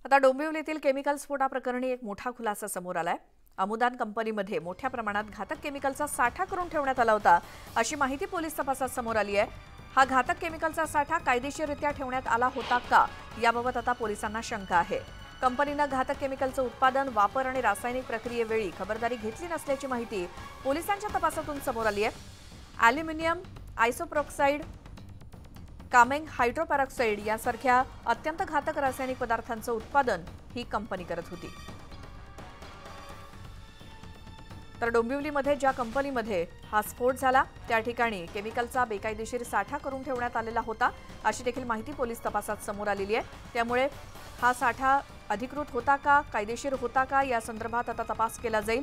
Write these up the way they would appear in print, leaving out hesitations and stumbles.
आता डोंबिवलीतील केमिकल स्फोटाप्रकरणी एक मोठा खुलासा समोर आलाय। अमुदान कंपनीमध्ये मोठ्या प्रमाणात घातक केमिकलचा साठा करून ठेवण्यात आला होता, अशी माहिती पोलीस तपासात समोर आली आहे। हा घातक केमिकलचा साठा कायदेशीररित्या ठेवण्यात आला होता का, याबाबत आता पोलिसांना शंका आहे। कंपनीने घातक केमिकलचं उत्पादन, वापर आणि रासायनिक प्रक्रियेवेळी खबरदारी घेतली नसल्याची माहिती पोलिसांच्या तपासातून समोर आली आहे। ॲल्युमिनियम आयसोप्रोक्साइड, कामेंग हायड्रोपॅरॉक्साइड यासारख्या अत्यंत घातक रासायनिक पदार्थांचं उत्पादन ही कंपनी करत होती। तर डोंबिवलीमध्ये ज्या कंपनीमध्ये हा स्फोट झाला त्या ठिकाणी केमिकलचा बेकायदेशीर साठा करून ठेवण्यात आलेला होता, अशी देखील माहिती पोलीस तपासात समोर आलेली आहे। त्यामुळे हा साठा अधिकृत होता का, कायदेशीर होता का, या संदर्भात आता तपास केला जाईल।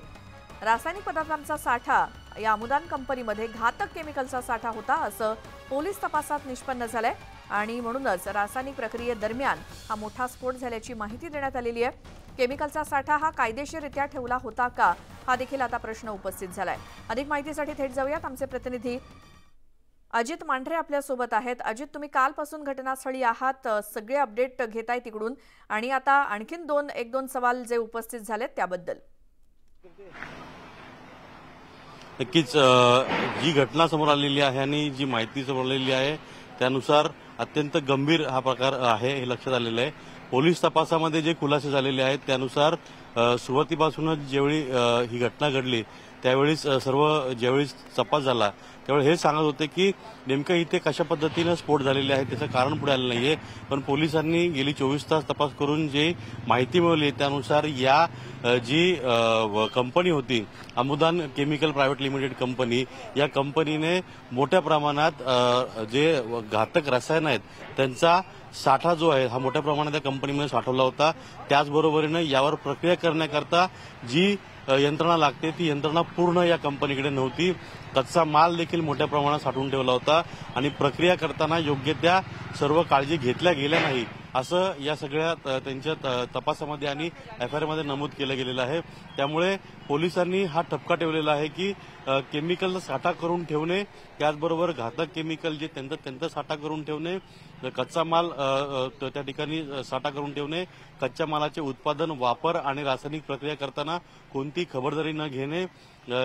रासायनिक पदार्थांचा साठा या अमुदान कंपनीमध्ये घातक केमिकलचा साठा होता, असं पोलीस तपासात निष्पन्न झालंय आणि म्हणूनच रासायनिक प्रक्रियेदरम्यान हा मोठा स्फोट झाल्याची माहिती देण्यात आलेली आहे। केमिकलचा साठा हा कायदेशीररित्या ठेवला होता का, हा देखील आता प्रश्न उपस्थित झालाय। अधिक माहितीसाठी थेट जाऊयात, आमचे प्रतिनिधी अजित मांढरे आपल्या सोबत आहेत। अजित, तुम्ही कालपासून घटनास्थळी आहात, सगळे अपडेट घेताय तिकडून, आणि आता आणखीन एक दोन सवाल जे उपस्थित झालेत त्याबद्दल। नक्कीच जी घटना समोर आलेली आहे आणि जी माहिती समोर आलेली आहे त्यानुसार अत्यंत गंभीर हा प्रकार आहे हे लक्षात आलेलं आहे। पोलीस तपासामध्ये जे खुलासे झालेले आहेत त्यानुसार सुरुवातीपासूनच ज्यावेळी ही घटना घडली त्यावेळी ज्यावेळी तपास झाला त्यावेळी हे सांगत होते की नेमकं इथे कशा पद्धतीने स्फोट झालेले आहे त्याचं कारण पुढे आलं नाहीये, पण पोलिसांनी गेली 24 तास तपास करून जे माहिती मिळवली त्यानुसार या जी कंपनी होती अमुदान केमिकल प्रायव्हेट लिमिटेड कंपनी, या कंपनीने मोठ्या प्रमाणात जे घातक रसायन आहेत त्यांचा साठा जो आहे हा मोठ्या प्रमाणात या कंपनीमध्ये साठवला होता। त्याचबरोबरीने यावर प्रक्रिया करण्याकरता जी यंत्रणा लागते ती यंत्रणा पूर्ण या कंपनीकडे नव्हती। कच्चा माल देखील मोठ्या प्रमाणात साठवून ठेवला होता आणि प्रक्रिया करताना योग्य त्या सर्व काळजी घेतल्या गेल्या नाही, असं या सगळ्या त्यांच्या तपासामध्ये आणि एफआयआर मध्ये नमूद केलं गेलेलं आहे। त्यामुळे पोलिसांनी हा ठपका ठेवलेला आहे की केमिकलचा साठा करून ठेवणे, त्याचबरोबर घातक केमिकल जे त्यांचा साठा करून ठेवणे, कच्चा माल त्या ठिकाणी साठा करून ठेवणे, कच्च्या मालाचे उत्पादन, वापर आणि रासायनिक प्रक्रिया करताना कोणती खबरदारी न घेणे,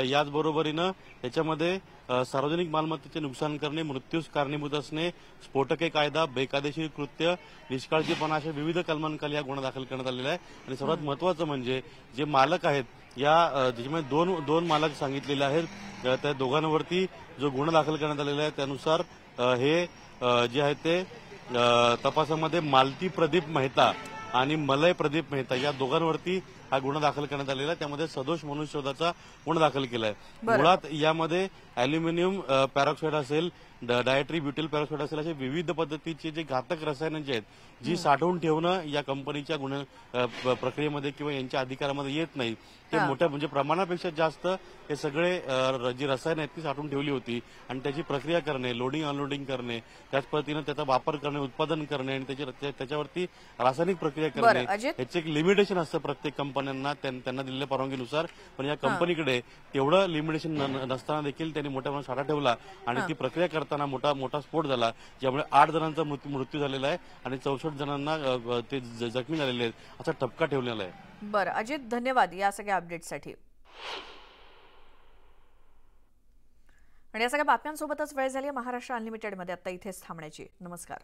याचबरोबरीनं त्याच्यामध्ये सार्वजनिक मालमत्तेचे नुकसान करणे, मृत्यूस कारणीभूत असणे, स्फोटके कायदा, बेकायदेशीर कृत्य, निष्काळजीपणा अशा विविध कलमांखाली हा गुन्हा दाखल करण्यात आलेला आहे। आणि सर्वात महत्वाचं म्हणजे जे मालक आहेत या ज्याच्यामध्ये दोन मालक सांगितलेले आहेत, त्या दोघांवरती जो गुन्हा दाखल करण्यात आलेला आहे त्यानुसार हे जे आहे ते तपासामध्ये मालती प्रदीप मेहता आणि मलय प्रदीप मेहता या दोघांवरती हा गुन्हा दाखल करण्यात आलेला आहे। त्यामध्ये सदोष मनुष्यवधाचा गुन्हा दाखल केला आहे। मुळात यामध्ये ॲल्युमिनियम पॅरॉक्साईड असेल, डायट्री ब्युटिल पॅरॉक्साईड असेल, असे विविध पद्धतीचे जे घातक रसायनं जे आहेत जी साठवून ठेवणं या कंपनीच्या गुन्हा प्रक्रियेमध्ये किंवा यांच्या अधिकारामध्ये येत नाही, ते मोठ्या म्हणजे प्रमाणापेक्षा जास्त हे सगळे जी रसायनं आहेत ती साठवून ठेवली होती आणि त्याची प्रक्रिया करणे, लोडिंग अनलोडिंग करणे, त्याच पद्धतीनं त्याचा वापर करणे, उत्पादन करणे आणि त्याच्यावरती रासायनिक प्रक्रिया करणे, याचे एक लिमिटेशन असतं प्रत्येक कंपन्यांना त्यांना दिलेल्या परवानगीनुसार। पण या कंपनीकडे तेवढं लिमिटेशन नसताना देखील त्यांनी मोठ्या प्रमाणात साठा ठेवला आणि ती प्रक्रिया करताना मोठा स्फोट झाला, ज्यामुळे 8 जणांचा मृत्यू झालेला आहे आणि 64 जणांना ते जखमी झालेले आहेत, असा ठपका ठेवलेला आहे। बरं अजित, धन्यवाद या सगळ्या अपडेटसाठी। आणि या सगळ्या बातम्यांसोबतच वेळ झाली महाराष्ट्र अनलिमिटेडमध्ये आता इथेच थांबण्याची। नमस्कार।